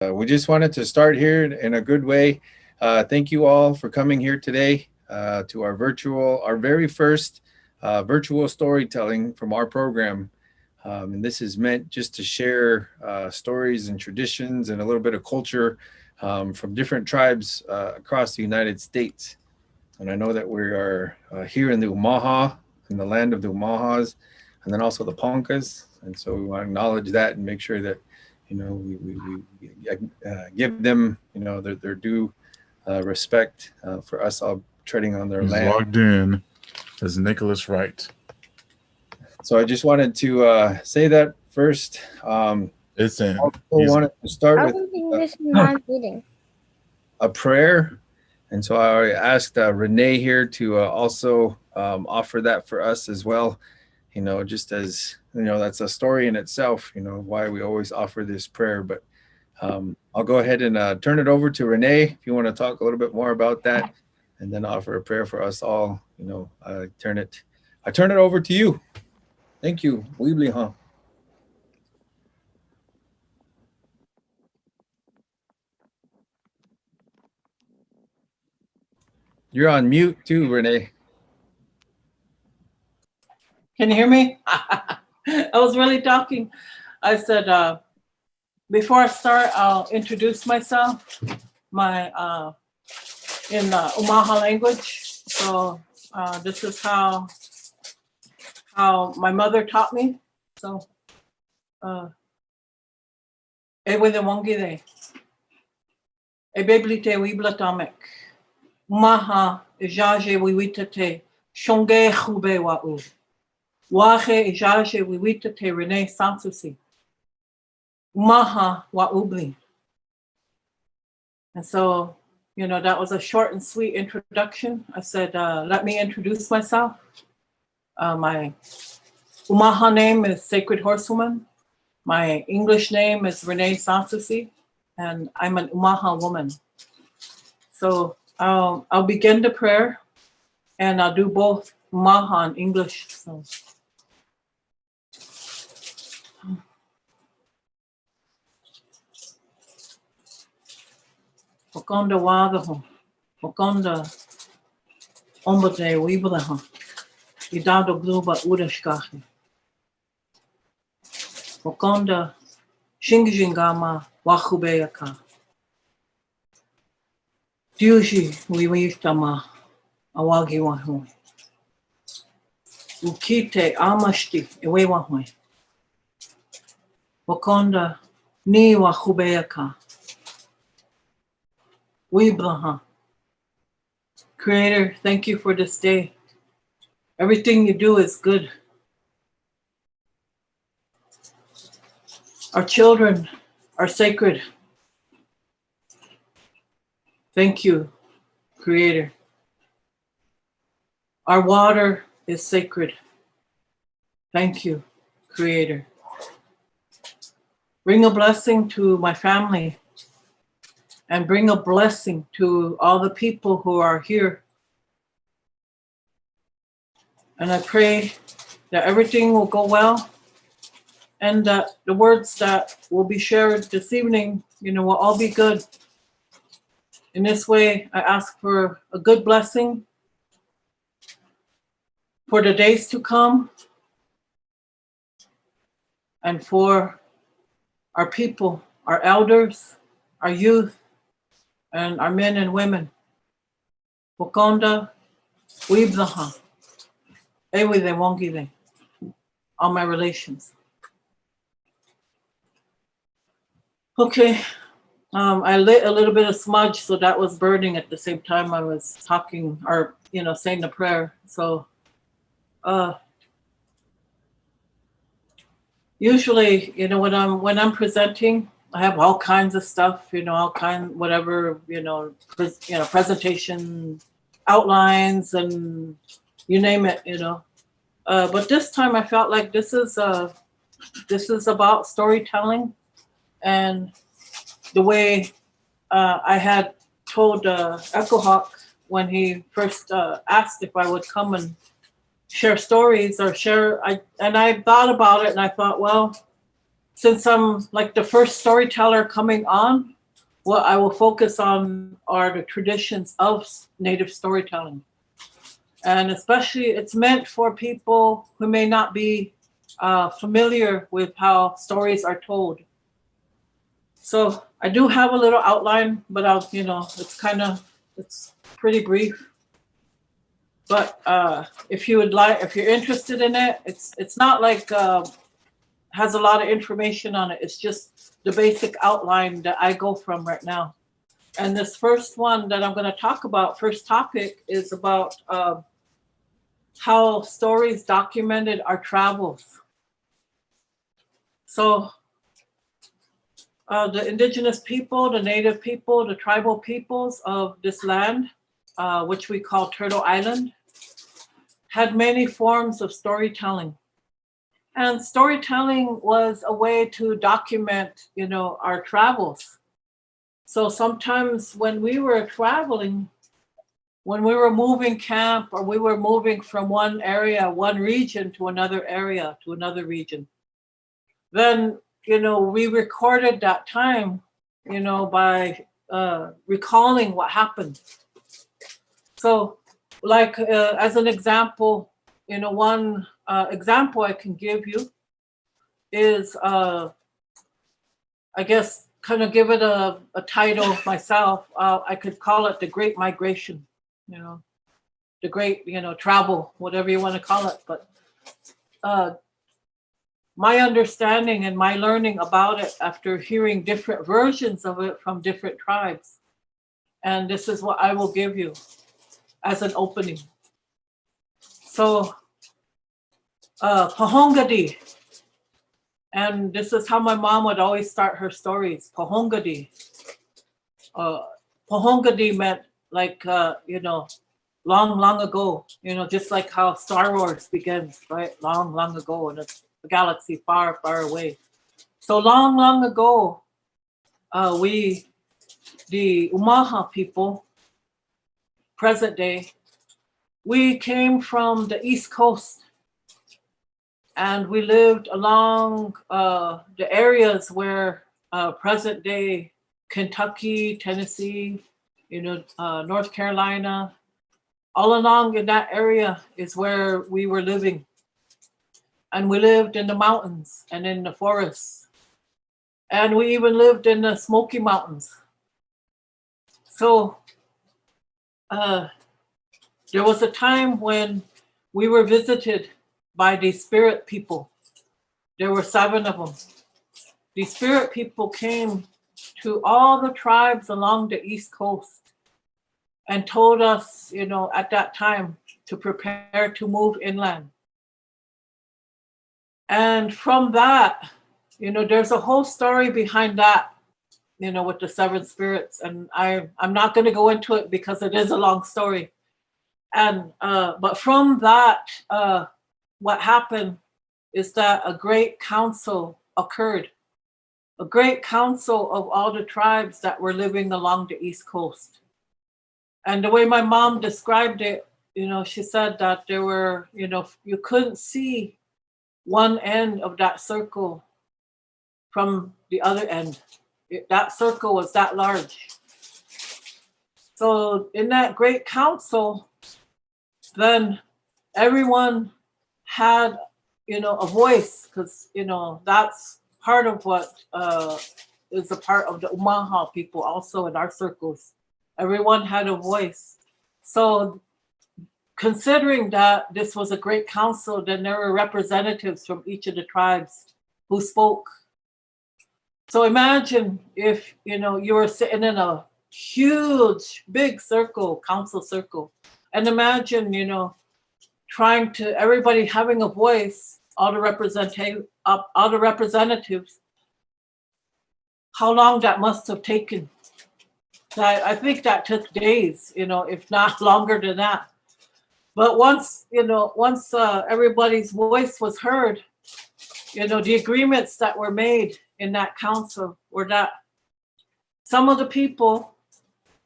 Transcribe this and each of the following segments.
We just wanted to start here in a good way. Thank you all for coming here today to our very first virtual storytelling from our program. And this is meant just to share stories and traditions and a little bit of culture from different tribes across the United States. And I know that we are here in the Umonhon, in the land of the Umonhons, and then also the Ponkas. And so we want to acknowledge that and make sure that we give them their due respect for us all treading on their He's land. logged in as Nicholas Wright. So I just wanted to say that first. It's in. I wanted to start with English non-reading. a prayer. And so I asked Rene here to also offer that for us as well. Just as, that's a story in itself, why we always offer this prayer. But I'll go ahead and turn it over to Rene if you want to talk a little bit more about that and then offer a prayer for us all. I turn it over to you. Thank you. Umonhon. You're on mute too, Rene. Can you hear me? I was really talking. I said, before I start, I'll introduce myself, in Umonhon language. So this is how my mother taught me. So, ewe de wongide, ebeblite wiblatomik, Umaha ejaje wiwitate, shonge chube wa'u. Wache ejaje wiwitate Rene Sansusi. Umaha wa ubli. And so, that was a short and sweet introduction. I said, let me introduce myself. My Umonhon name is Sacred Horsewoman. My English name is Rene Sansusi, and I'm an Umonhon woman. So I'll begin the prayer, and I'll do both Umonhon and English. So. Wakonda wadaho, Wakonda ombode wiblaho, idado gluba udashkahi. Wakonda shingijingama wachubeyaka. Diuji wiwiftama awagi wahui. Ukite amashti ewe wahui. Wakonda ni wachubeyaka. Weeblaha. Creator, thank you for this day. Everything you do is good. Our children are sacred. Thank you, Creator. Our water is sacred. Thank you, Creator. Bring a blessing to my family. And bring a blessing to all the people who are here. And I pray that everything will go well and that the words that will be shared this evening, will all be good. In this way, I ask for a good blessing for the days to come and for our people, our elders, our youth, and our men and women. Wakonda, Wiblaha, Ewe de Wongile, all my relations. Okay, I lit a little bit of smudge, so that was burning at the same time I was talking or, saying the prayer. So, usually, when I'm presenting, I have all kinds of stuff, whatever, presentation outlines and you name it, But this time I felt like this is about storytelling and the way I had told Echo Hawk when he first asked if I would come and share stories or I thought about it and I thought, well, since I'm like the first storyteller coming on, what I will focus on are the traditions of Native storytelling. And especially it's meant for people who may not be familiar with how stories are told. So I do have a little outline, but it's pretty brief. But if you're interested in it, it's not like has a lot of information on it. It's just the basic outline that I go from right now. And this first one that I'm going to talk about, first topic, is about how stories documented our travels. So the indigenous people, the native people, the tribal peoples of this land, which we call Turtle Island, had many forms of storytelling. And storytelling was a way to document, our travels. So sometimes when we were traveling, when we were moving camp, or we were moving from one area, one region to another area, to another region, then, we recorded that time, by recalling what happened. So like as an example, one example I can give you is, I guess, kind of give it a title myself. I could call it the Great Migration, the great, travel, whatever you want to call it. But my understanding and my learning about it after hearing different versions of it from different tribes. And this is what I will give you as an opening. So, Pahongadi. And this is how my mom would always start her stories. Pahongadi. Pahongadi meant like, long, long ago, just like how Star Wars begins, right? Long, long ago, and it's a galaxy far, far away. So long, long ago, we, the Umonhon people, present day, we came from the East Coast, and we lived along the areas where present day Kentucky, Tennessee, North Carolina, all along in that area is where we were living. And we lived in the mountains and in the forests. And we even lived in the Smoky Mountains. So there was a time when we were visited by these spirit people. There were 7 of them. These spirit people came to all the tribes along the East Coast and told us, at that time, to prepare to move inland. And from that, there's a whole story behind that, with the 7 spirits. And I'm not going to go into it because it is a long story. And but from that, what happened is that a great council occurred, a great council of all the tribes that were living along the East Coast. And the way my mom described it, she said that there were, you couldn't see one end of that circle from the other end. That circle was that large. So in that great council, then everyone had, a voice, because, that's part of what is a part of the Umonhon people also in our circles. Everyone had a voice. So considering that this was a great council, then there were representatives from each of the tribes who spoke. So imagine if, you were sitting in a huge, big circle, council circle, and imagine, trying to, everybody having a voice, all the representatives, how long that must have taken. I think that took days, if not longer than that. But once everybody's voice was heard, the agreements that were made in that council were that some of the people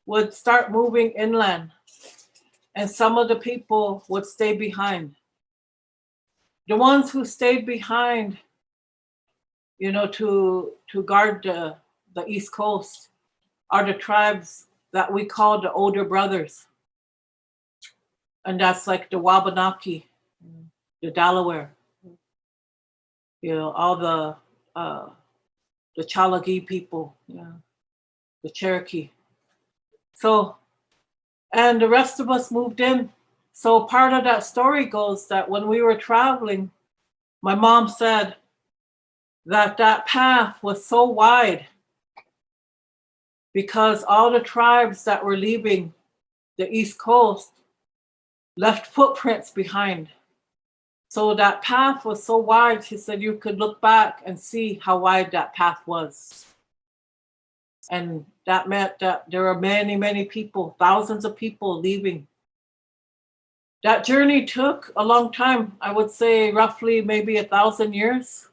would start moving inland and some of the people would stay behind. The ones who stayed behind, to guard the East Coast are the tribes that we call the older brothers. And that's like the Wabanaki, the Delaware, all the Chalagi people, the Cherokee. So, and the rest of us moved in. So part of that story goes that when we were traveling, my mom said that path was so wide because all the tribes that were leaving the East Coast left footprints behind. So that path was so wide, she said you could look back and see how wide that path was. And that meant that there are many, many people, thousands of people leaving. That journey took a long time. I would say roughly maybe 1,000 years,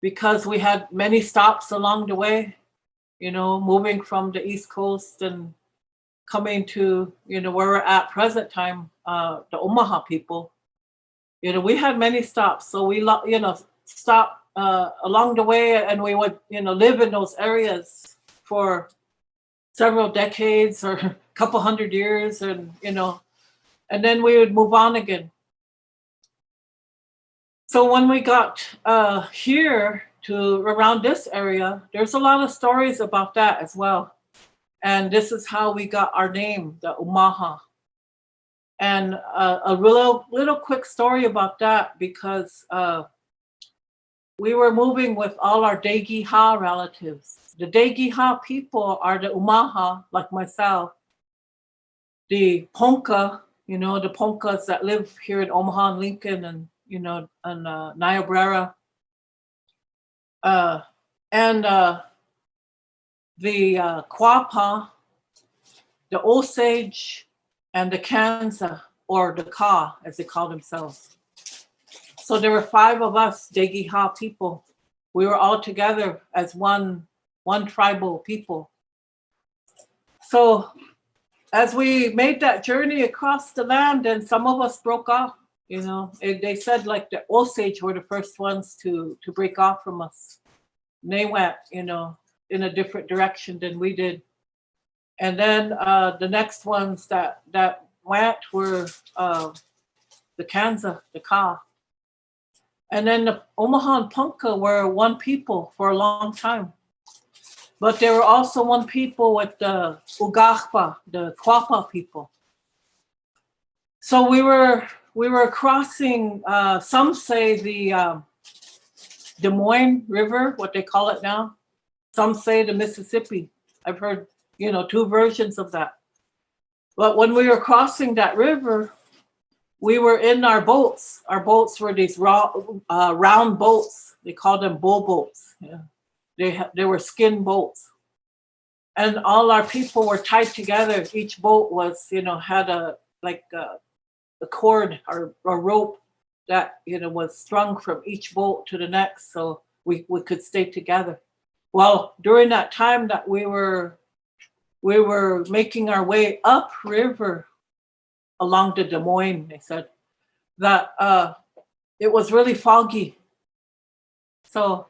because we had many stops along the way, moving from the East Coast and coming to, where we're at present time, the Umonhon people. We had many stops. So we, stopped along the way, and we would, live in those areas for several decades or a couple hundred years, and, and then we would move on again. So when we got here to around this area, there's a lot of stories about that as well. And this is how we got our name, the Umonhon. And a little quick story about that, because we were moving with all our Degiha relatives. The Degiha people are the Umonhon, like myself. The Ponca, the Poncas that live here in Omaha and Lincoln and, and Niobrara. And the Quapaw, the Osage, and the Kansa, or the Ka, as they call themselves. So there were 5 of us, Degiha people. We were all together as one tribal people. So as we made that journey across the land, and some of us broke off, they said like the Osage were the first ones to break off from us. And they went, in a different direction than we did. And then the next ones that went were the Kansa, the Ka. And then the Omaha and Ponca were one people for a long time. But there were also one people with the Ugahpa, the Quapaw people. So we were crossing, some say the Des Moines River, what they call it now. Some say the Mississippi. I've heard, 2 versions of that. But when we were crossing that river, we were in our boats. Our boats were these round boats. They called them bull boats. Yeah. They were skin boats. And all our people were tied together. Each boat was, had a cord or a rope that, was strung from each boat to the next, so we could stay together. Well, during that time that we were making our way upriver along the Des Moines, they said that it was really foggy. So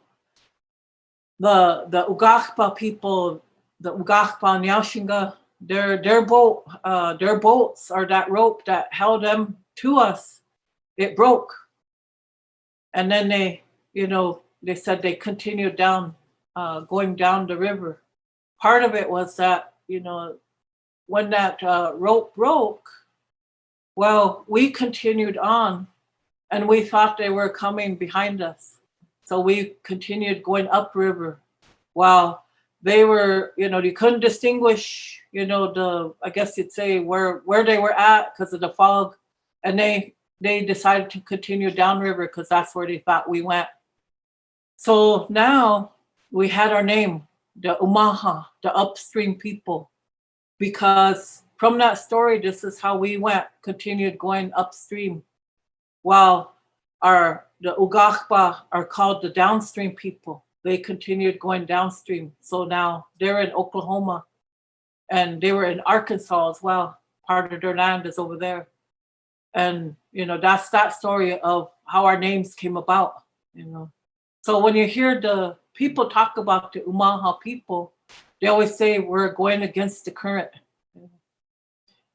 the Ugahpa people, the Ugahpa and Yaushinga, their boats, or that rope that held them to us, it broke. And then they said they continued down, going down the river. Part of it was that, when that rope broke, well, we continued on, and we thought they were coming behind us. So we continued going upriver. While they were, you couldn't distinguish, I guess you'd say where they were at because of the fog. And they decided to continue downriver because that's where they thought we went. So now we had our name, the Umonhon, the upstream people, because from that story, this is how we continued going upstream, while the Ugahpa are called the downstream people. They continued going downstream. So now they're in Oklahoma, and they were in Arkansas as well. Part of their land is over there. And, that's that story of how our names came about, So when you hear the people talk about the Umonhon people, they always say we're going against the current.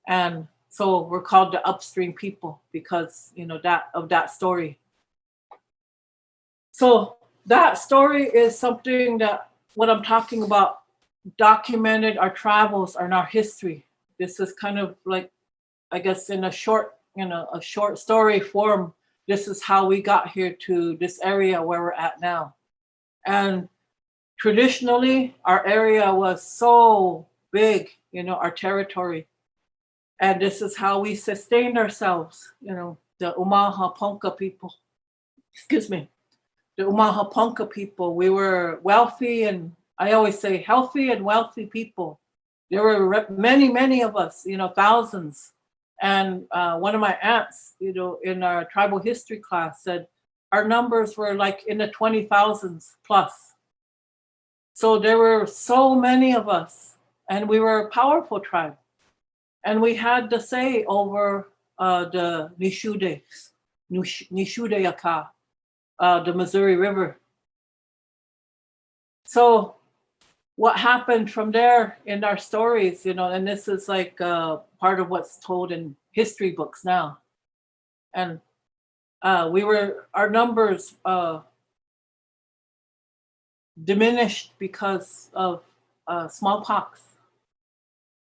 And so we're called the upstream people because, that story. So that story is something that what I'm talking about documented our travels and our history. This is kind of like, I guess, in a short story form. This is how we got here to this area where we're at now. And traditionally, our area was so big, our territory. And this is how we sustained ourselves, the Umonhon Ponca people. Excuse me. The Umonhon Ponca people, we were wealthy and I always say healthy and wealthy people. There were many, many of us, thousands. And one of my aunts, in our tribal history class said our numbers were like in the 20,000s plus. So there were so many of us and we were a powerful tribe. And we had the say over the Nishude Yaka, the Missouri River. So what happened from there in our stories, and this is like part of what's told in history books now. And our numbers diminished because of smallpox.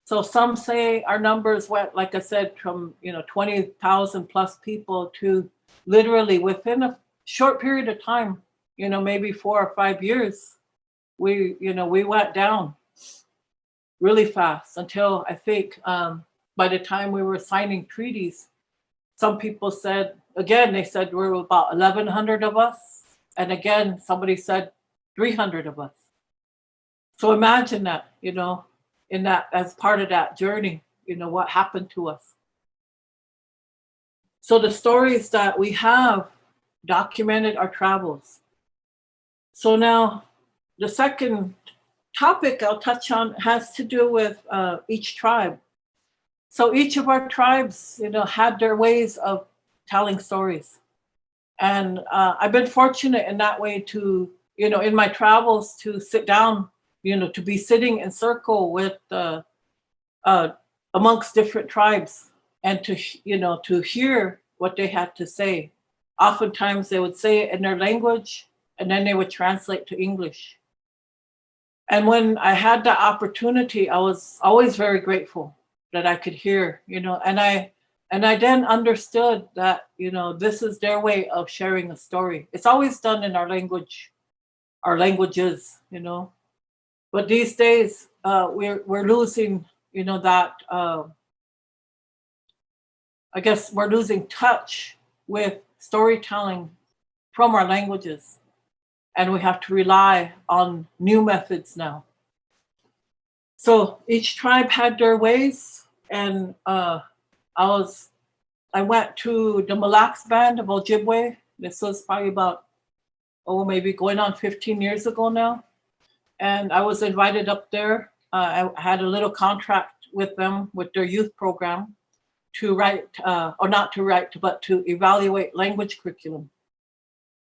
So some say our numbers went, like I said, from 20,000 plus people to literally within a short period of time, maybe 4 or 5 years, we went down really fast until I think by the time we were signing treaties, some people said, again, they said there were about 1,100 of us. And again, somebody said 300 of us. So imagine that, in that, as part of that journey, what happened to us. So the stories that we have documented our travels. So now the second topic I'll touch on has to do with each tribe. So each of our tribes, had their ways of telling stories. And I've been fortunate in that way to, in my travels to sit down, to be sitting in circle with amongst different tribes and to hear what they had to say. Oftentimes they would say it in their language and then they would translate to English. And when I had that opportunity, I was always very grateful that I could hear, and I then understood that, this is their way of sharing a story. It's always done in our languages, But these days, we're losing, that. I guess we're losing touch with storytelling from our languages, and we have to rely on new methods now. So each tribe had their ways, and I went to the Mille Lacs Band of Ojibwe. This was probably about, maybe going on 15 years ago now. And I was invited up there. I had a little contract with them, with their youth program, to write, or not to write, but to evaluate language curriculum.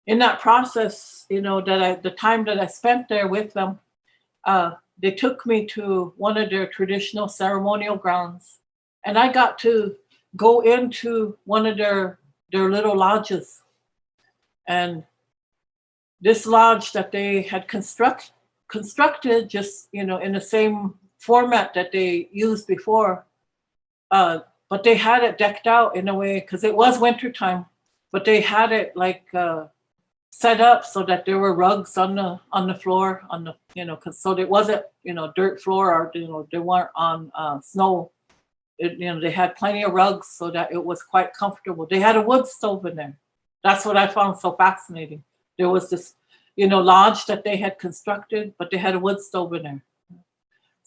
In that process, the time that I spent there with them, they took me to one of their traditional ceremonial grounds. And I got to go into one of their little lodges. And this lodge that they had constructed just, in the same format that they used before. But they had it decked out in a way, because it was wintertime, but they had it like set up so that there were rugs on the floor, because so it wasn't, dirt floor, or, they weren't on snow. They had plenty of rugs so that it was quite comfortable. They had a wood stove in there. That's what I found so fascinating. There was this, lodge that they had constructed, but they had a wood stove in there.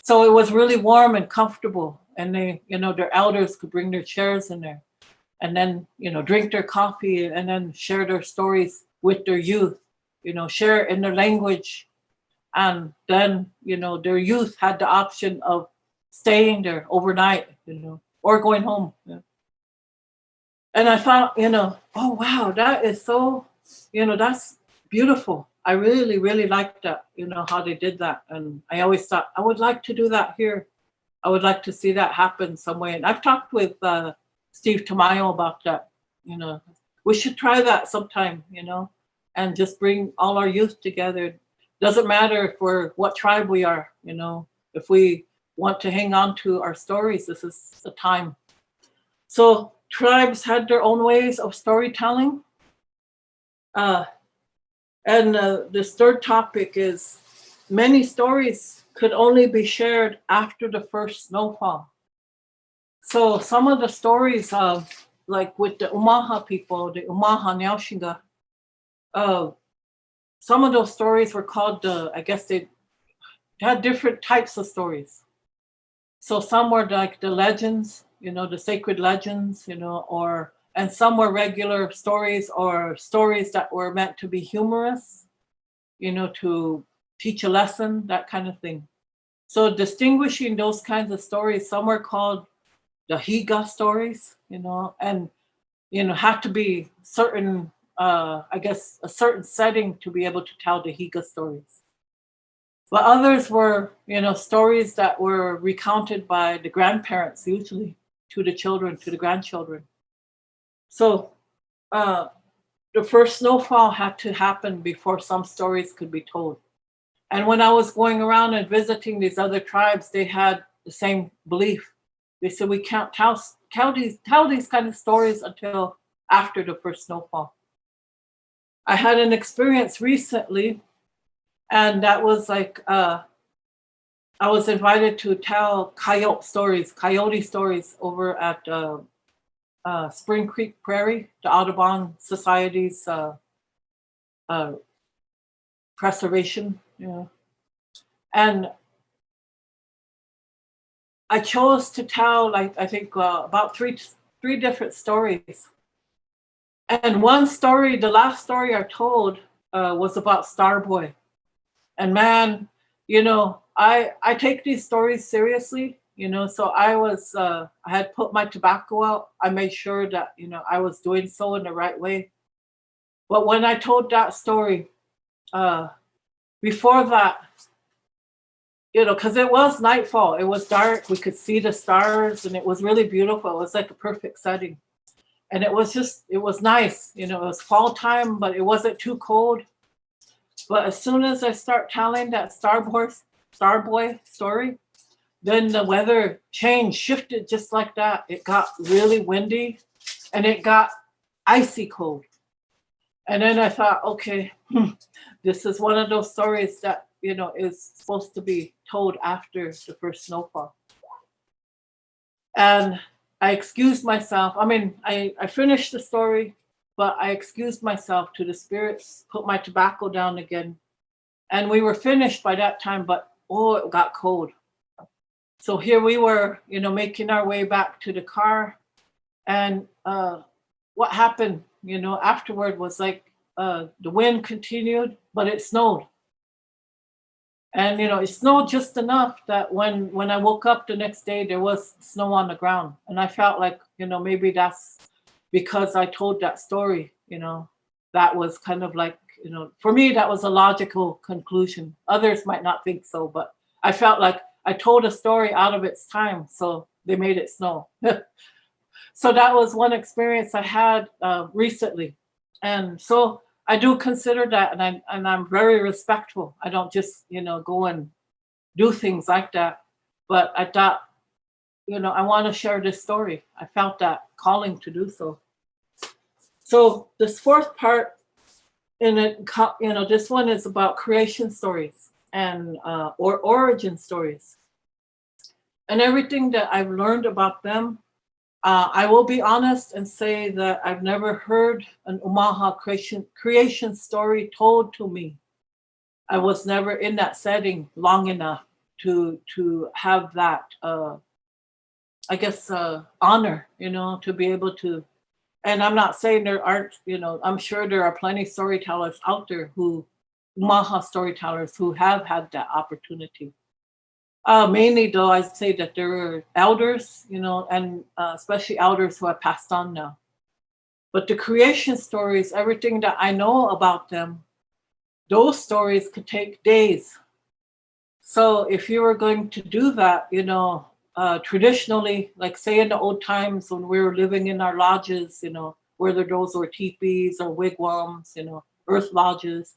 So it was really warm and comfortable. And they, their elders could bring their chairs in there and then, drink their coffee and then share their stories with their youth, share in their language. And then, their youth had the option of staying there overnight, or going home. Yeah. And I thought, oh, wow, that is so, that's beautiful. I really, really liked that, how they did that. And I always thought, I would like to do that here. I would like to see that happen some way. And I've talked with Steve Tamayo about that. We should try that sometime, and just bring all our youth together. Doesn't matter if what tribe we are, if we want to hang on to our stories, this is the time. So tribes had their own ways of storytelling. And this third topic is many stories could only be shared after the first snowfall. So some of the stories of, like with the Umaha people, the Umonhon Yaushinga, some of those stories were called, I guess they had different types of stories. So some were like the legends, the sacred legends, and some were regular stories or stories that were meant to be humorous, to teach a lesson, that kind of thing. So distinguishing those kinds of stories, some were called the Higa stories, and, had to be certain, I guess, a certain setting to be able to tell the Higa stories. But others were, stories that were recounted by the grandparents, usually to the children, to the grandchildren. So the first snowfall had to happen before some stories could be told. And when I was going around and visiting these other tribes, they had the same belief. They said, we can't tell these kind of stories until after the first snowfall. I had an experience recently, and that was like, I was invited to tell coyote stories over at Spring Creek Prairie, the Audubon Society's preservation. And I chose to tell, like, I think about three different stories. And one story, the last story I told, was about Starboy. And man, I take these stories seriously, so I had put my tobacco out. I made sure that, I was doing so in the right way. But when I told that story, before that, because it was nightfall, it was dark, we could see the stars, and it was really beautiful. It was like a perfect setting. And it was nice, it was fall time, but it wasn't too cold. But as soon as I start telling that Starboy story, then the weather shifted just like that. It got really windy and it got icy cold. And then I thought, okay, this is one of those stories that, is supposed to be told after the first snowfall. And I excused myself. I mean, I finished the story, but I excused myself to the spirits, put my tobacco down again. And we were finished by that time, but it got cold. So here we were, making our way back to the car. And what happened, afterward was like the wind continued, but it snowed. And, it snowed just enough that when I woke up the next day, there was snow on the ground. And I felt like, maybe that's because I told that story, that was kind of like, for me, that was a logical conclusion. Others might not think so, but I felt like I told a story out of its time, so they made it snow. So that was one experience I had recently. And so I do consider that, and I'm very respectful. I don't just, go and do things like that. But I thought, I want to share this story. I felt that calling to do so. So this fourth part in it, this one is about creation stories and or origin stories. And everything that I've learned about them, I will be honest and say that I've never heard an Umaha creation story told to me. I was never in that setting long enough to have that, I guess, honor, to be able to. And I'm not saying there aren't, I'm sure there are plenty of storytellers out there Umaha storytellers who have had that opportunity. Mainly, though, I'd say that there are elders, and especially elders who have passed on now. But the creation stories, everything that I know about them, those stories could take days. So if you were going to do that, traditionally, like say in the old times when we were living in our lodges, whether those were teepees or wigwams, earth lodges,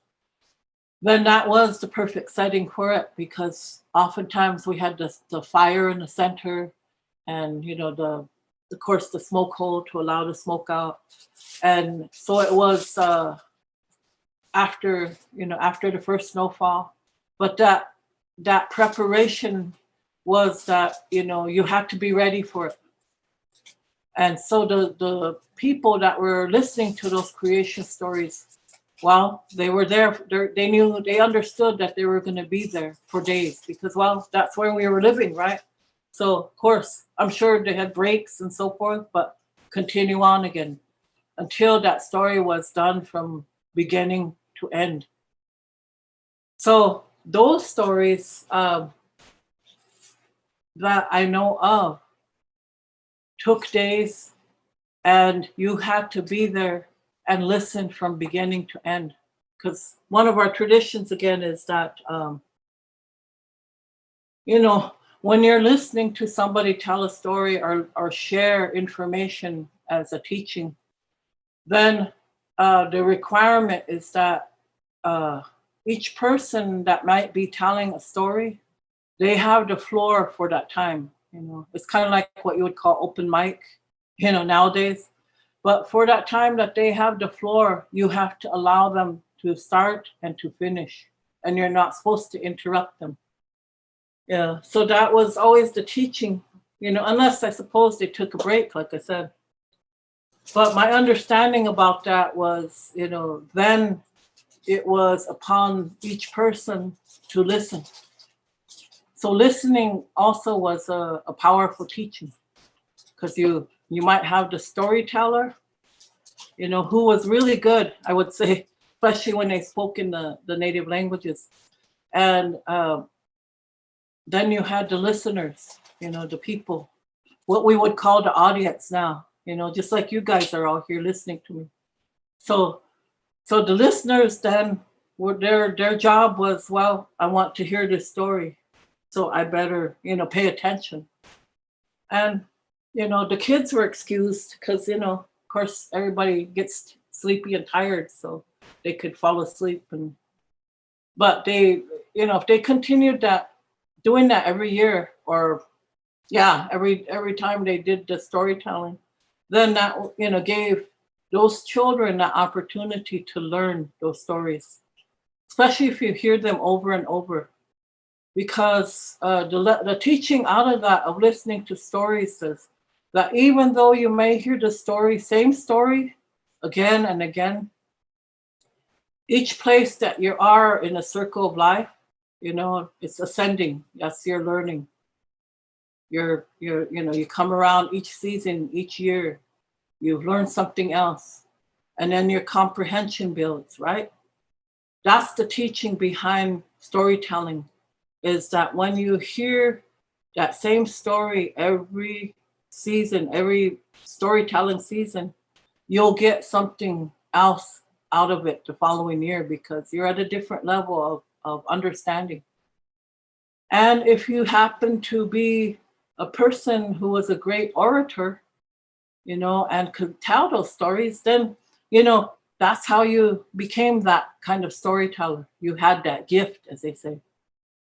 then that was the perfect setting for it because oftentimes we had the fire in the center and, of course, the smoke hole to allow the smoke out. And so it was after the first snowfall. But that preparation was that, you had to be ready for it. And so the people that were listening to those creation stories, well, they were there. They knew, they understood that they were going to be there for days because, well, that's where we were living, right? So, of course, I'm sure they had breaks and so forth, but continue on again until that story was done from beginning to end. So those stories that I know of took days, and you had to be there and listen from beginning to end. Because one of our traditions, again, is that, when you're listening to somebody tell a story or share information as a teaching, then the requirement is that each person that might be telling a story, they have the floor for that time. It's kind of like what you would call open mic, nowadays. But for that time that they have the floor, you have to allow them to start and to finish, and you're not supposed to interrupt them. Yeah, so that was always the teaching, unless I suppose they took a break, like I said. But my understanding about that was, then it was upon each person to listen. So listening also was a powerful teaching because you might have the storyteller, who was really good, I would say, especially when they spoke in the native languages. And then you had the listeners, the people, what we would call the audience now, just like you guys are all here listening to me. So the listeners then were their job was, well, I want to hear this story, so I better, pay attention. And, the kids were excused because, of course, everybody gets sleepy and tired, so they could fall asleep. But they, if they continued doing that every year, or yeah, every time they did the storytelling, then that, gave those children that opportunity to learn those stories, especially if you hear them over and over. Because the teaching out of that, of listening to stories, is that even though you may hear the same story, again and again, each place that you are in a circle of life, it's ascending. That's your learning. You come around each season, each year, you've learned something else, and then your comprehension builds, right? That's the teaching behind storytelling, is that when you hear that same story every season, every storytelling season, you'll get something else out of it the following year because you're at a different level of understanding. And if you happen to be a person who was a great orator, and could tell those stories, then, that's how you became that kind of storyteller. You had that gift, as they say.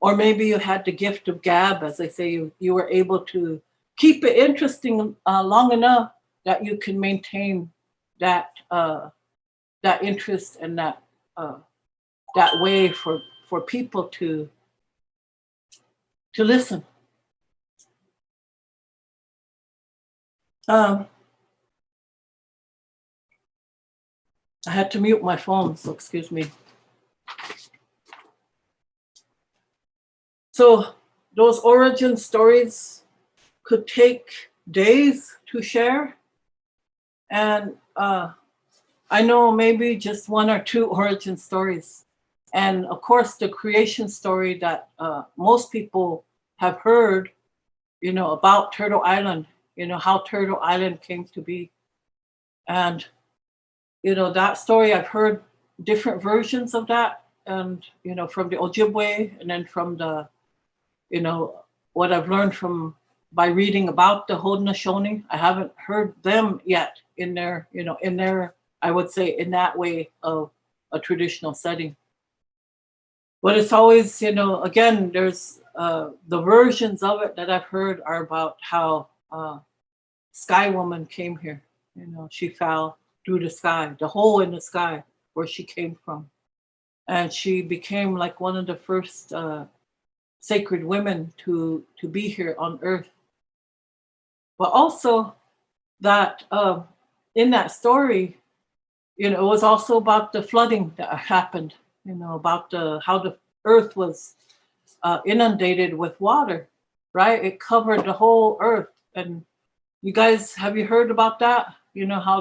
Or maybe you had the gift of gab, as they say, you were able to keep it interesting long enough that you can maintain that interest and that way for people to listen. I had to mute my phone, so excuse me. So those origin stories could take days to share. And I know maybe just one or two origin stories. And of course, the creation story that most people have heard, about Turtle Island, how Turtle Island came to be. And, that story, I've heard different versions of that. and from the Ojibwe, and then from the what I've learned from by reading about the Haudenosaunee. I haven't heard them yet in their I would say in that way of a traditional setting. But it's always again there's the versions of it that I've heard are about how Sky Woman came here. She fell through the sky, the hole in the sky where she came from, and she became like one of the first sacred women to be here on Earth. But also that in that story, it was also about the flooding that happened. About how the Earth was inundated with water, right? It covered the whole Earth. And you guys, have you heard about that? How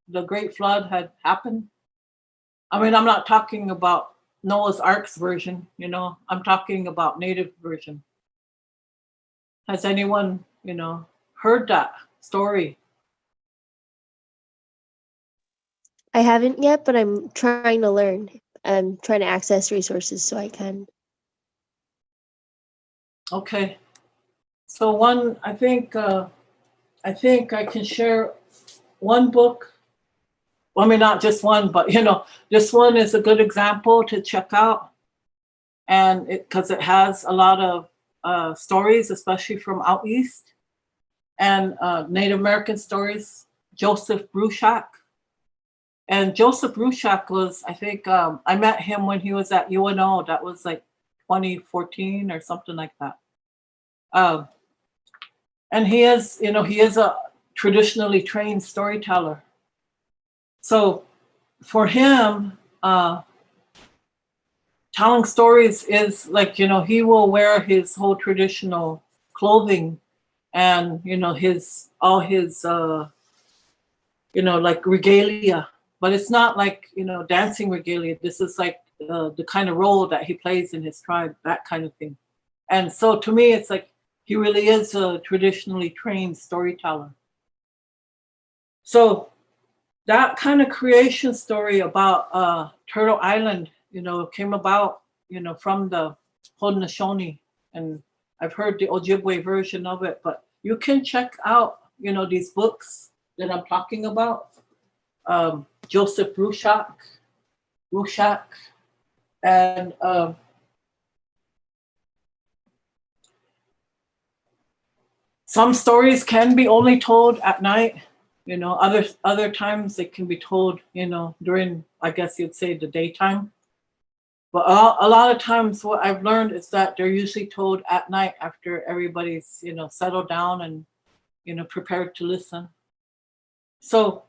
the Great Flood had happened? I mean, I'm not talking about Noah's Ark's version, I'm talking about native version. Has anyone, heard that story? I haven't yet, but I'm trying to learn. I'm trying to access resources so I can. Okay. So one, I think I can share one book. Well, I mean, not just one, but this one is a good example to check out, and because it has a lot of stories, especially from out east, and Native American stories. Joseph Bruchac. And Joseph Bruchac was, I think, I met him when he was at UNO. That was like 2014 or something like that. And he is a traditionally trained storyteller. So for him, telling stories is like, he will wear his whole traditional clothing and, all his, like regalia. But it's not like, dancing regalia. This is like the kind of role that he plays in his tribe, that kind of thing. And so to me, it's like he really is a traditionally trained storyteller. So that kind of creation story about Turtle Island, came about, from the Haudenosaunee. And I've heard the Ojibwe version of it, but you can check out, these books that I'm talking about. Joseph Bruchac, and some stories can be only told at night. Other times they can be told, during, I guess you'd say, the daytime. But a lot of times what I've learned is that they're usually told at night after everybody's, settled down and, prepared to listen. So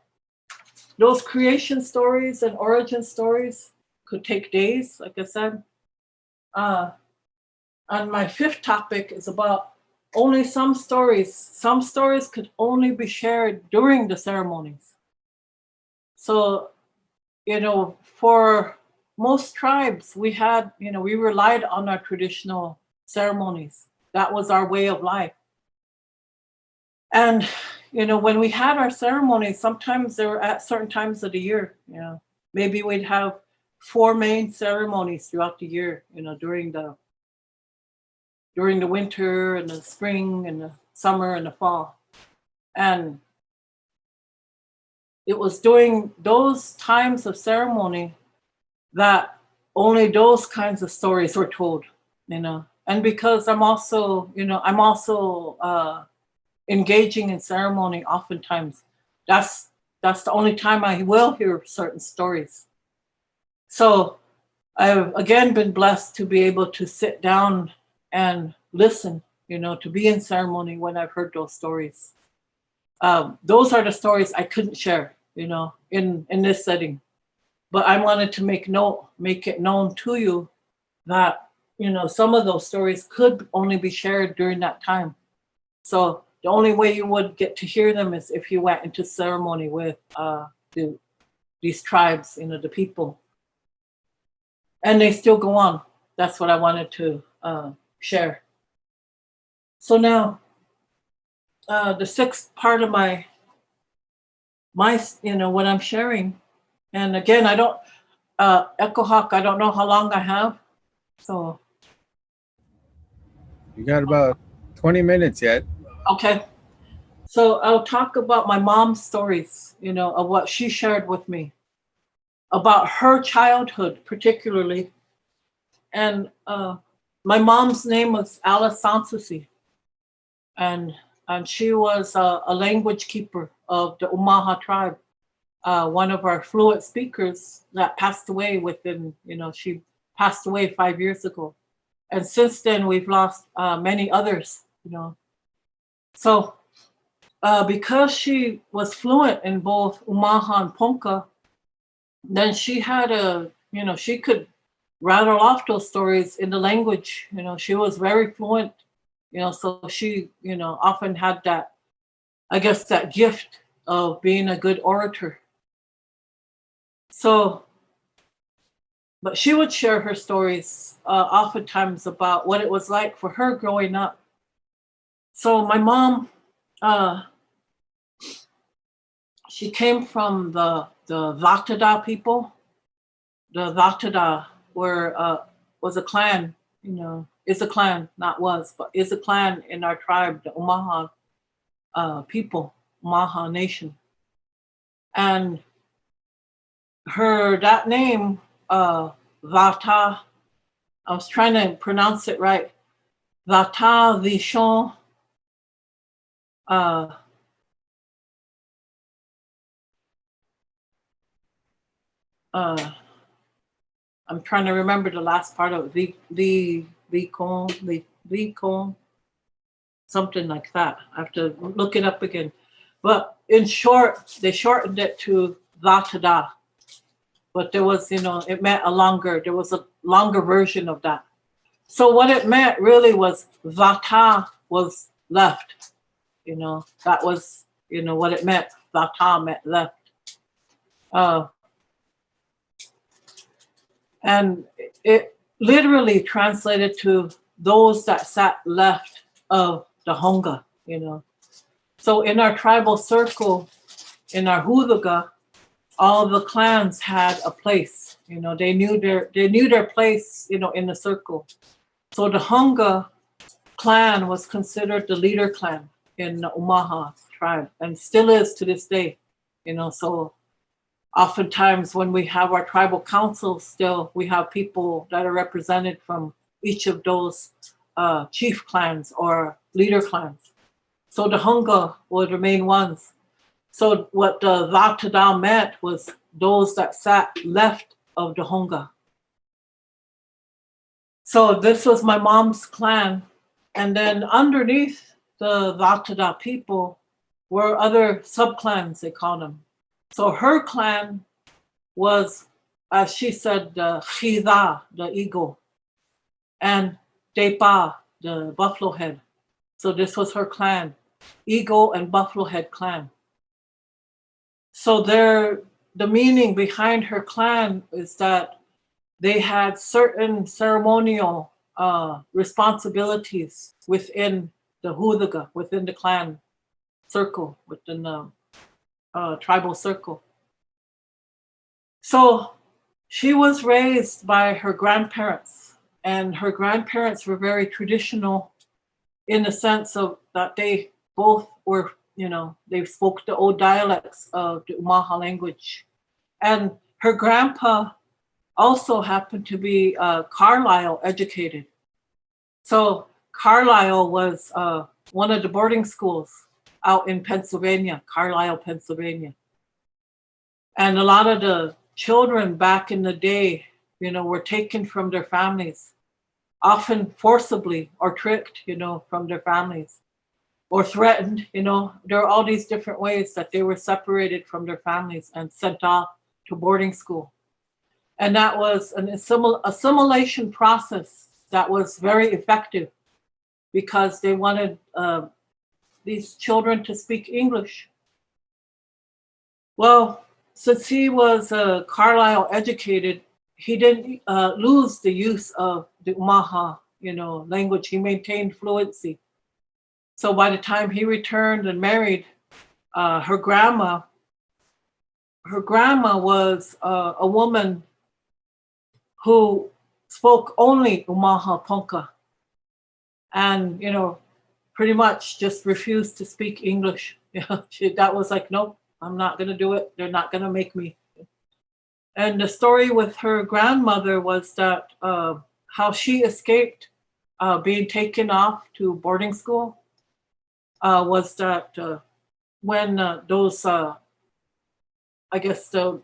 those creation stories and origin stories could take days, like I said. And my fifth topic is about only some stories. Some stories could only be shared during the ceremonies. So, for most tribes, we relied on our traditional ceremonies. That was our way of life. And, when we had our ceremonies, sometimes they were at certain times of the year. Maybe we'd have 4 main ceremonies throughout the year, during the winter and the spring and the summer and the fall. And it was during those times of ceremony that only those kinds of stories were told, And because I'm also engaging in ceremony oftentimes, that's the only time I will hear certain stories. So I've again been blessed to be able to sit down and listen, to be in ceremony when I've heard those stories. Those are the stories I couldn't share, in this setting. But I wanted to make it known to you that, some of those stories could only be shared during that time. So the only way you would get to hear them is if you went into ceremony with these tribes, the people. And they still go on. That's what I wanted to share. So now, the sixth part of my what I'm sharing, and again, Echo Hawk, I don't know how long I have. So, You got about 20 minutes yet. okay. So I'll talk about my mom's stories, of what she shared with me about her childhood, particularly. And my mom's name was Alice Sansusi, and she was a language keeper of the Umaha tribe. One of our fluent speakers that passed away she passed away 5 years ago. And since then, we've lost many others. So because she was fluent in both Umaha and Ponca, then she had she could rattle off those stories in the language. She was very fluent, so she, often had that, I guess, that gift of being a good orator. So, but she would share her stories oftentimes about what it was like for her growing up. So my mom, she came from the Vatada people. The Vatada was a clan, is a clan, not was, but is a clan in our tribe, the Umonhon people, Umonhon nation. And that name, Vata, I was trying to pronounce it right, Vata Vishon, I'm trying to remember the last part of it. Vicon, something like that. I have to look it up again. But in short, they shortened it to Vatada. But there was, it meant there was a longer version of that. So what it meant really was Vata was left. That was, what it meant. Vata meant left. And it literally translated to those that sat left of the Honga, So in our tribal circle, in our Huluga, all the clans had a place. They knew their place, in the circle. So the Honga clan was considered the leader clan in the Umaha tribe, and still is to this day. So oftentimes when we have our tribal councils, still we have people that are represented from each of those chief clans or leader clans. So the Hunga were the main ones. So what the Vatada meant was those that sat left of the Hunga. So this was my mom's clan. And then underneath the Vatada people were other subclans, they call them. So her clan was, as she said, the Chida, the eagle, and Depa, the buffalo head. So this was her clan, Eagle and Buffalo Head clan. So the meaning behind her clan is that they had certain ceremonial responsibilities within the Hudaga, within the clan circle, within the tribal circle. So she was raised by her grandparents, and her grandparents were very traditional in the sense of that they both were, they spoke the old dialects of the Umaha language. And her grandpa also happened to be Carlisle educated. So Carlisle was one of the boarding schools out in Pennsylvania, Carlisle, Pennsylvania. And a lot of the children back in the day, were taken from their families, often forcibly or tricked, from their families, or threatened. There are all these different ways that they were separated from their families and sent off to boarding school. And that was an assimilation process that was very effective because they wanted these children to speak English. Well, since he was Carlisle educated, he didn't lose the use of the Umaha, language. He maintained fluency. So by the time he returned and married, her grandma was a woman who spoke only Umaha Ponca, and pretty much just refused to speak English. That was like, nope, I'm not gonna do it. They're not gonna make me. And the story with her grandmother was that how she escaped being taken off to boarding school was that when those, I guess, the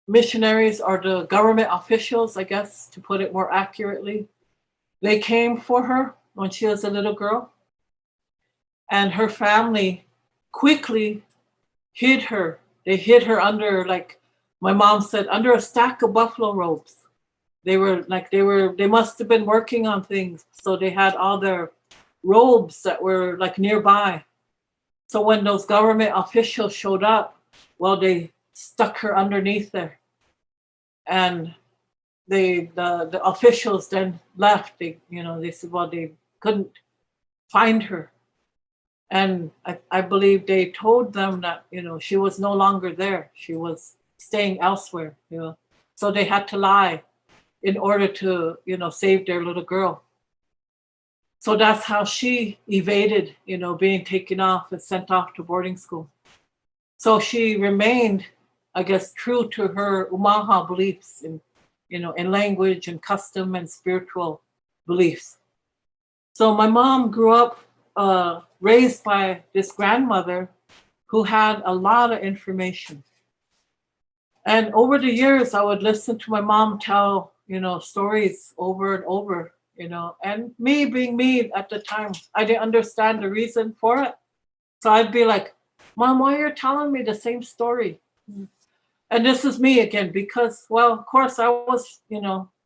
missionaries or the government officials, I guess, to put it more accurately, they came for her when she was a little girl. And her family quickly hid her. They hid her under, like my mom said, under a stack of buffalo robes. They must have been working on things. So they had all their robes that were like nearby. So when those government officials showed up, well, they stuck her underneath there. And the officials then left. They said, well, they couldn't find her. And I believe they told them that, she was no longer there. She was staying elsewhere. So they had to lie in order to, save their little girl. So that's how she evaded, being taken off and sent off to boarding school. So she remained, I guess, true to her Umaha beliefs in language and custom and spiritual beliefs. So my mom grew up raised by this grandmother who had a lot of information. And over the years, I would listen to my mom tell, stories over and over, and me being me at the time, I didn't understand the reason for it. So I'd be like, Mom, why are you telling me the same story? And this is me again, because, well, of course, I was,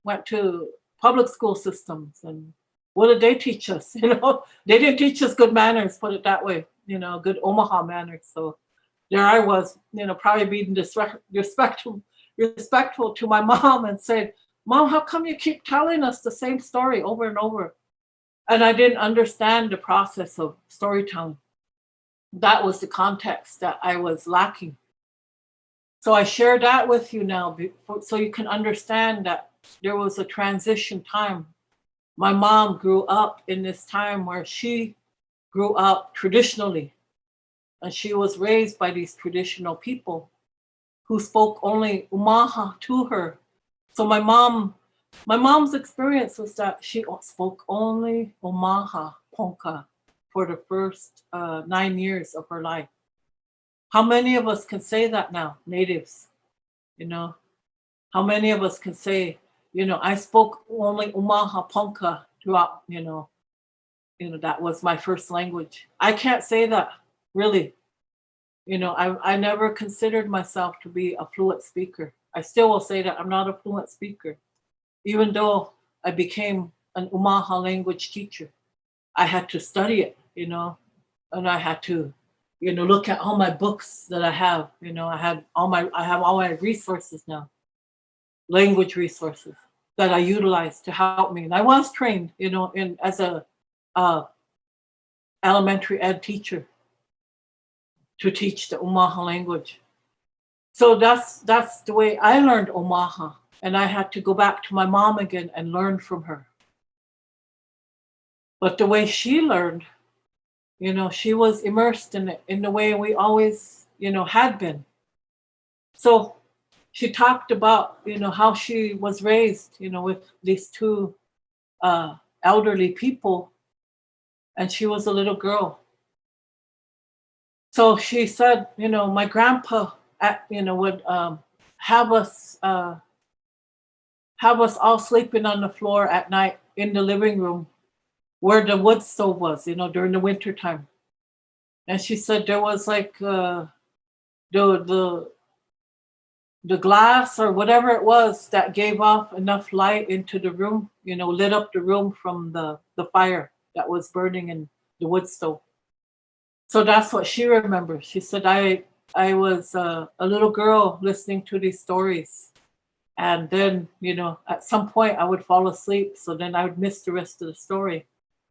went to public school systems, and what did they teach us? They didn't teach us good manners, put it that way, good Omaha manners. So there I was, probably being respectful to my mom and said, Mom, how come you keep telling us the same story over and over? And I didn't understand the process of storytelling. That was the context that I was lacking. So I share that with you now, so you can understand that there was a transition time. My mom grew up in this time where she grew up traditionally, and she was raised by these traditional people who spoke only Umaha to her. So my mom's experience was that she spoke only Umaha Ponca for the first 9 years of her life. How many of us can say that now, natives? How many of us can say, I spoke only Umaha Ponca throughout, that was my first language. I can't say that, really. I never considered myself to be a fluent speaker. I still will say that I'm not a fluent speaker, even though I became an Umaha language teacher. I had to study it, and I had to, look at all my books that I have. I have all my resources now, language resources that I utilize to help me. And I was trained, as a elementary ed teacher to teach the Umaha language. So that's the way I learned Omaha, and I had to go back to my mom again and learn from her. But the way she learned, she was immersed in it in the way we always, had been. So she talked about, how she was raised, with these two elderly people, and she was a little girl. So she said, my grandpa, would have us all sleeping on the floor at night in the living room where the wood stove was, during the winter time. And she said there was like the glass or whatever it was that gave off enough light into the room, lit up the room from the fire that was burning in the wood stove. So that's what she remembers. She said, I was a little girl listening to these stories. And then, at some point I would fall asleep. So then I would miss the rest of the story.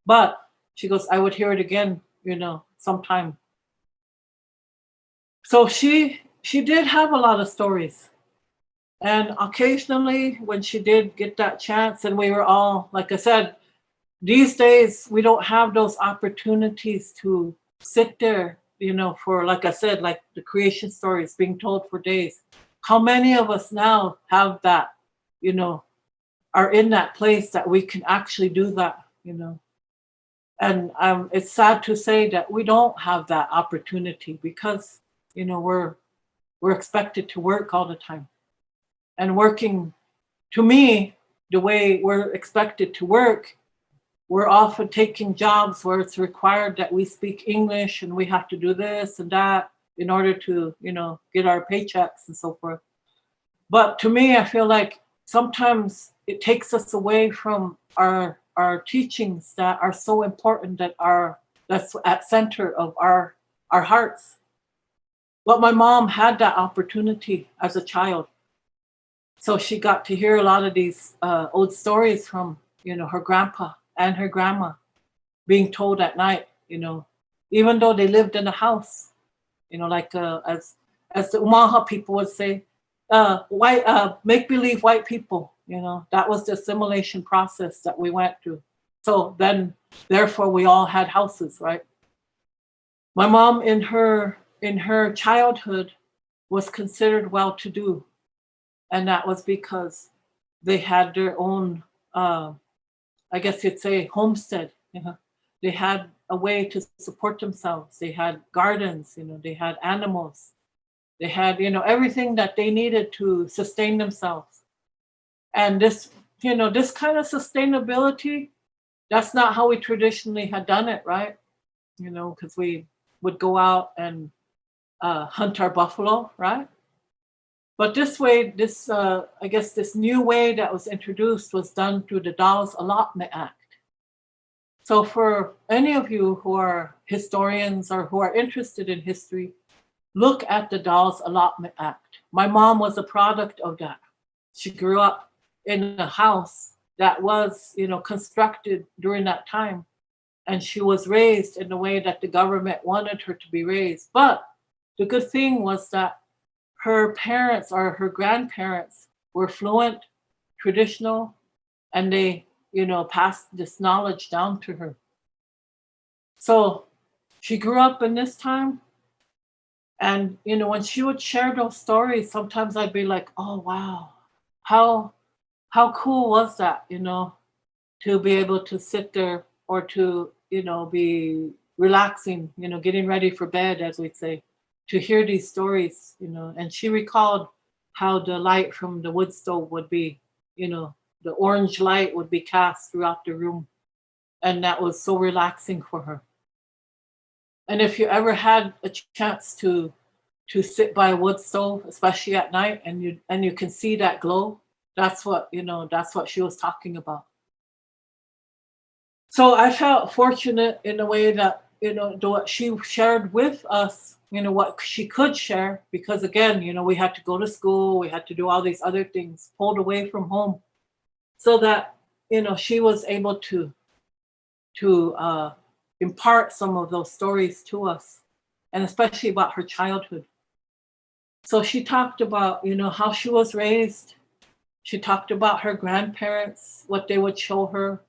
But she goes, I would hear it again, sometime. So she did have a lot of stories. And occasionally, when she did get that chance, and we were all, like I said, these days we don't have those opportunities to sit there, for, like I said, like the creation stories being told for days. How many of us now have that, are in that place that we can actually do that. And it's sad to say that we don't have that opportunity because, we're expected to work all the time. And working, to me, the way we're expected to work, we're often taking jobs where it's required that we speak English and we have to do this and that in order to, get our paychecks and so forth. But to me, I feel like sometimes it takes us away from our teachings that are so important, that's at center of our hearts. But my mom had that opportunity as a child. So she got to hear a lot of these old stories from, her grandpa and her grandma being told at night, even though they lived in a house, like as the Umonhon people would say, white make believe white people, that was the assimilation process that we went through. So then, therefore, we all had houses, right? My mom in her childhood was considered well-to-do, and that was because they had their own, I guess you'd say, homestead. They had a way to support themselves. They had gardens, they had animals. They had, everything that they needed to sustain themselves. And this, this kind of sustainability, that's not how we traditionally had done it, right? Because we would go out and hunt our buffalo, right? But this way, I guess this new way that was introduced was done through the Dawes Allotment Act. So for any of you who are historians or who are interested in history, look at the Dawes Allotment Act. My mom was a product of that. She grew up in a house that was, constructed during that time. And she was raised in the way that the government wanted her to be raised. But the good thing was that her parents or her grandparents were fluent, traditional, and they, passed this knowledge down to her. So she grew up in this time. And, when she would share those stories, sometimes I'd be like, oh, wow, how cool was that, to be able to sit there or to, be relaxing, getting ready for bed, as we'd say, to hear these stories, and she recalled how the light from the wood stove would be, the orange light would be cast throughout the room. And that was so relaxing for her. And if you ever had a chance to sit by a wood stove, especially at night, and you can see that glow, that's what she was talking about. So I felt fortunate in a way that, what she shared with us, what she could share, because again, we had to go to school, we had to do all these other things, pulled away from home, so that, she was able to impart some of those stories to us, and especially about her childhood. So she talked about, how she was raised. She talked about her grandparents, what they would show her.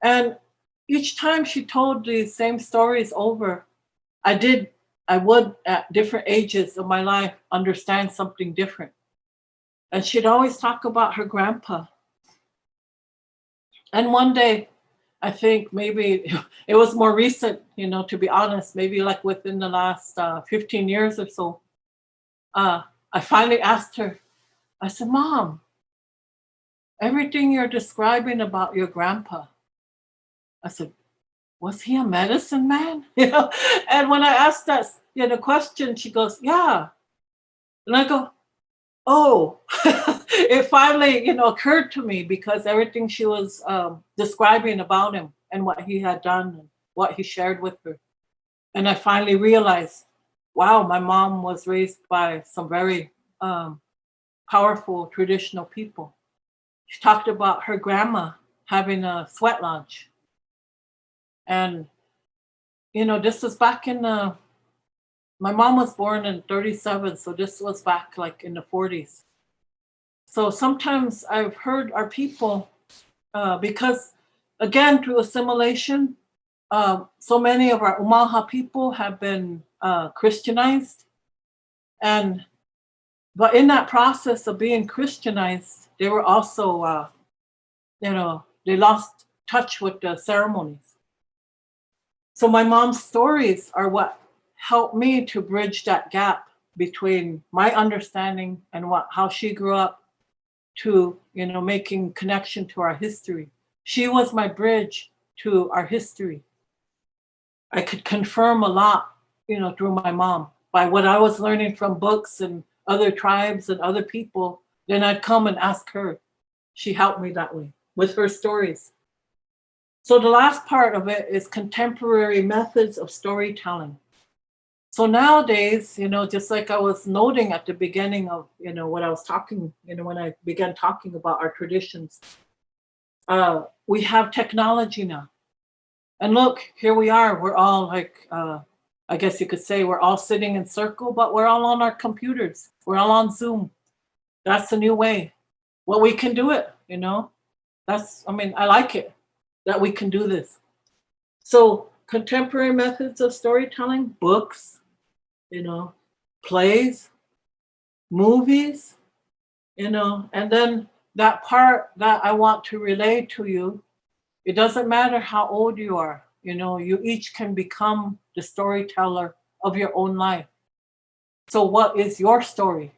And each time she told these same stories over, I would, at different ages of my life, understand something different. And she'd always talk about her grandpa. And one day, I think maybe it was more recent, to be honest, maybe like within the last 15 years or so, I finally asked her, I said, Mom, everything you're describing about your grandpa, I said, was he a medicine man? And when I asked that, question, she goes, yeah. And I go, oh, it finally, occurred to me, because everything she was describing about him and what he had done and what he shared with her. And I finally realized, wow, my mom was raised by some very powerful traditional people. She talked about her grandma having a sweat lodge. And, this was back in my mom was born in 37, so this was back like in the 40s. So sometimes I've heard our people, because again, through assimilation, so many of our Umaha people have been Christianized. And but in that process of being Christianized, they were also, they lost touch with the ceremonies. So my mom's stories are what helped me to bridge that gap between my understanding and how she grew up to, making connection to our history. She was my bridge to our history. I could confirm a lot, through my mom by what I was learning from books and other tribes and other people. Then I'd come and ask her. She helped me that way with her stories. So the last part of it is contemporary methods of storytelling. So nowadays, just like I was noting at the beginning of, what I was talking, when I began talking about our traditions, we have technology now. And look, here we are. We're all like, I guess you could say we're all sitting in circle, but we're all on our computers. We're all on Zoom. That's the new way. Well, we can do it, I like it that we can do this. So contemporary methods of storytelling, books, plays, movies, and then that part that I want to relay to you, it doesn't matter how old you are, you each can become the storyteller of your own life. So what is your story?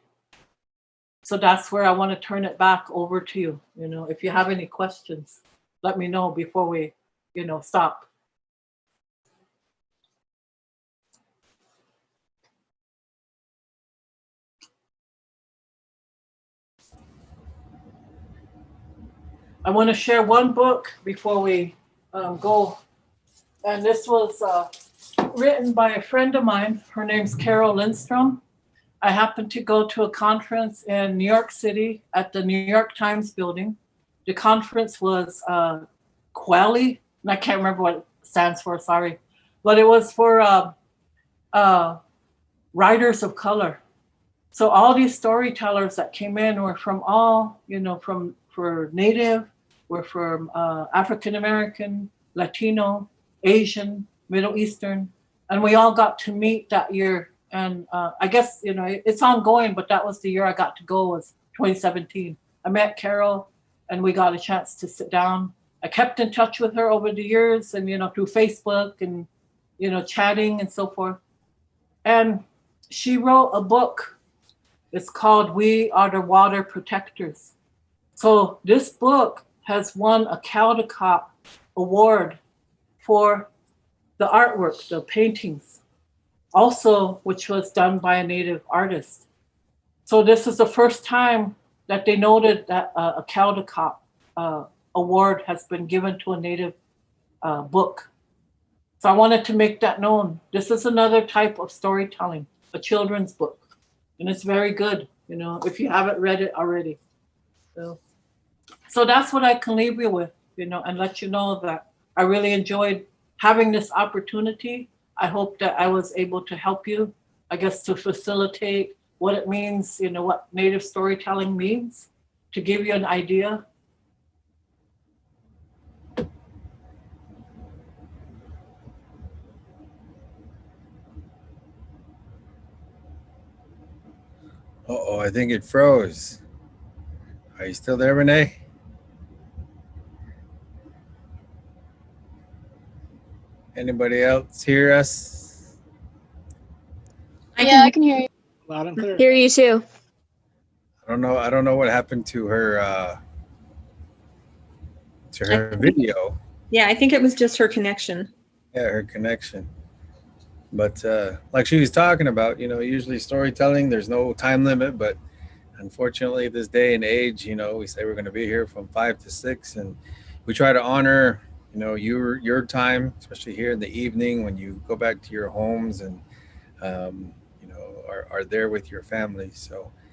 So that's where I want to turn it back over to you. If you have any questions, let me know before we, stop. I want to share one book before we go. And this was written by a friend of mine. Her name's Carol Lindstrom. I happened to go to a conference in New York City at the New York Times building. The conference was QALY, and I can't remember what it stands for, sorry. But it was for writers of color. So all these storytellers that came in were from all, for Native, were from African American, Latino, Asian, Middle Eastern, and we all got to meet that year. And I guess, it's ongoing, but that was the year I got to go, was 2017. I met Carol and we got a chance to sit down. I kept in touch with her over the years and, through Facebook and, chatting and so forth. And she wrote a book. It's called We Are the Water Protectors. So this book has won a Caldecott Award for the artwork, the paintings, also which was done by a Native artist. So this is the first time that they noted that a Caldecott Award has been given to a Native book. So I wanted to make that known. This is another type of storytelling, a children's book. And it's very good, if you haven't read it already. So that's what I can leave you with, and let you know that I really enjoyed having this opportunity. I hope that I was able to help you, I guess, to facilitate what it means, what Native storytelling means, to give you an idea. Uh-oh, I think it froze. Are you still there, Rene? Anybody else hear us? Yeah, I can hear you. Loud and clear. Hear you too. I don't know what happened to her video. Yeah, I think it was just her connection. Yeah, her connection. But like she was talking about, usually storytelling, there's no time limit, but unfortunately this day and age, we say we're going to be here from 5 to 6, and we try to honor, your time, especially here in the evening when you go back to your homes and, are there with your family. So